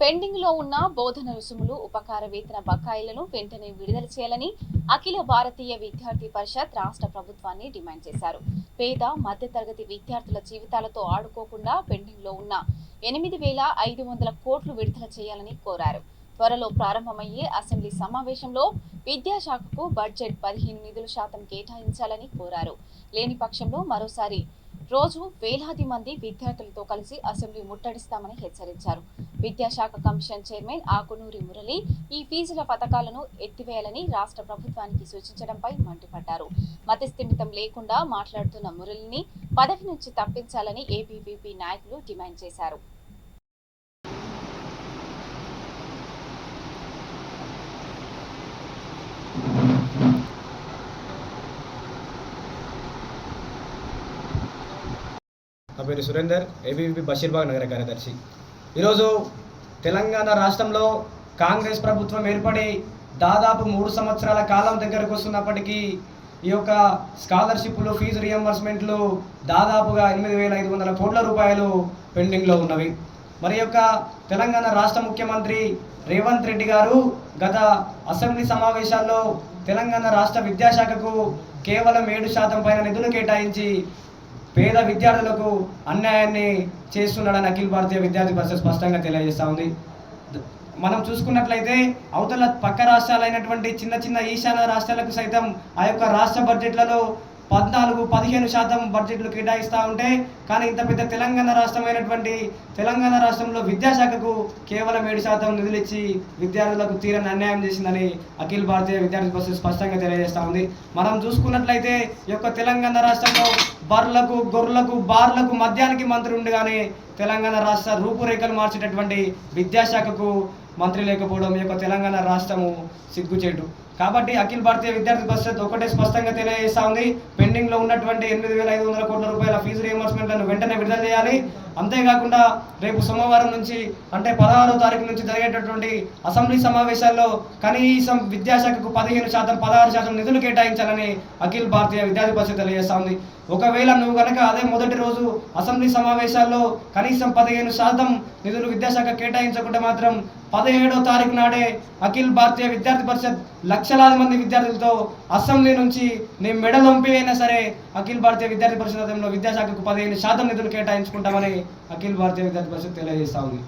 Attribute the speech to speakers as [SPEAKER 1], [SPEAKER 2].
[SPEAKER 1] Pending లో ఉన్న బోధన రుసుములు ఉపకార వేతన బకాయిలను వెంటనే విడుదల చేయాలని అఖిల భారతీయ విద్యార్థి పరిషత్ రాష్ట్ర ప్రభుత్వాన్ని డిమాండ్ చేశారు. పేద మధ్యతరగతి విద్యార్థుల జీవితాలతో ఆడుకోకుండా పెండింగ్ లో ఉన్న 8,500 కోట్లు విడుదల చేయాలని కోరారు. త్వరలో ప్రారంభమయ్యే అసెంబ్లీ సమావేశంలో విద్యాశాఖకు బడ్జెట్ 15% కేటాయించాలని కోరారు. లేని పక్షంలో మరోసారి రోజు వేలాది మంది విద్యార్థులతో కలిసి అసెంబ్లీ ముట్టడిస్తామని హెచ్చరించారు. విద్యాశాఖ కమిషన్ చైర్మన్ ఆకునూరి మురళి ఈ ఫీజుల పథకాలను ఎత్తివేయాలని రాష్ట్ర ప్రభుత్వానికి సూచించడంపై మండిపడ్డారు. మతిస్థిమితం లేకుండా మాట్లాడుతున్న మురళిని పదవి నుంచి తప్పించాలని ఏబీవీపీ నాయకులు డిమాండ్ చేశారు.
[SPEAKER 2] నా పేరు సురేందర్, ఏబీవీపీ బషీర్బాగ్ నగర కార్యదర్శి. ఈరోజు తెలంగాణ రాష్ట్రంలో కాంగ్రెస్ ప్రభుత్వం ఏర్పడి దాదాపు 3 సంవత్సరాల కాలం దగ్గరకు వస్తున్నప్పటికీ ఈ యొక్క స్కాలర్షిప్లు, ఫీజు రియంబర్స్మెంట్లు దాదాపుగా 8,500 కోట్ల రూపాయలు పెండింగ్లో ఉన్నవి. మరి యొక్క తెలంగాణ రాష్ట్ర ముఖ్యమంత్రి రేవంత్ రెడ్డి గారు గత అసెంబ్లీ సమావేశాల్లో తెలంగాణ రాష్ట్ర విద్యాశాఖకు కేవలం 7% పైన నిధులు కేటాయించి పేద విద్యార్థులకు అన్యాయాన్ని చేస్తున్నాడని అఖిల భారతీయ విద్యార్థి పరిషత్ స్పష్టంగా తెలియజేస్తూ ఉంది. మనం చూసుకున్నట్లయితే అవతల పక్క రాష్ట్రాలైనటువంటి చిన్న చిన్న ఈశాన్య రాష్ట్రాలకు సైతం ఆ యొక్క రాష్ట్ర బడ్జెట్లలో 14-15% బడ్జెట్లు కేటాయిస్తూ ఉంటే, కానీ ఇంత పెద్ద తెలంగాణ రాష్ట్రమైనటువంటి తెలంగాణ రాష్ట్రంలో విద్యాశాఖకు కేవలం 7% నిధులు ఇచ్చి విద్యార్థులకు తీరని అన్యాయం చేసిందని అఖిల భారతీయ విద్యార్థి పరిషత్ స్పష్టంగా తెలియజేస్తూ ఉంది. మనం చూసుకున్నట్లయితే ఈ యొక్క తెలంగాణ రాష్ట్రంలో బర్లకు, గొర్రెలకు, బార్లకు మద్యానికి మంత్రి ఉండగానే తెలంగాణ రాష్ట్ర రూపురేఖలు మార్చేటటువంటి విద్యాశాఖకు మంత్రి లేకపోవడం ఈ యొక్క తెలంగాణ రాష్ట్రము సిగ్గుచేటు. కాబట్టి అఖిల భారతీయ విద్యార్థి పరిషత్ ఒకటే స్పష్టంగా తెలియజేస్తా ఉంది, పెండింగ్ లో ఉన్నటువంటి 8,500 కోట్ల రూపాయల ఫీజు రియంబర్స్మెంట్లను వెంటనే విడుదల చేయాలి. అంతేకాకుండా రేపు సోమవారం నుంచి అంటే 16వ తారీఖు నుంచి జరిగేటటువంటి అసెంబ్లీ సమావేశాల్లో కనీసం విద్యాశాఖకు 15%, 16% నిధులు కేటాయించాలని అఖిల భారతీయ విద్యార్థి పరిషత్ తెలియజేస్తా ఉంది. ఒకవేళ నువ్వు కనుక అదే మొదటి రోజు అసెంబ్లీ సమావేశాల్లో కనీసం 15% నిధులు విద్యాశాఖ కేటాయించకుండా మాత్రం 17వ తారీఖు నాడే అఖిల భారతీయ విద్యార్థి పరిషత్ లక్షలాది మంది విద్యార్థులతో అసెంబ్లీ నుంచి నీ మెడలొంపి అయినా సరే అఖిల భారతీయ విద్యార్థి పరిషత్ విద్యాశాఖకు 15% నిధులు కేటాయించుకుంటామని అఖిల భారతీయ విద్యార్థి పరిషత్ తెలియజేస్తా ఉంది.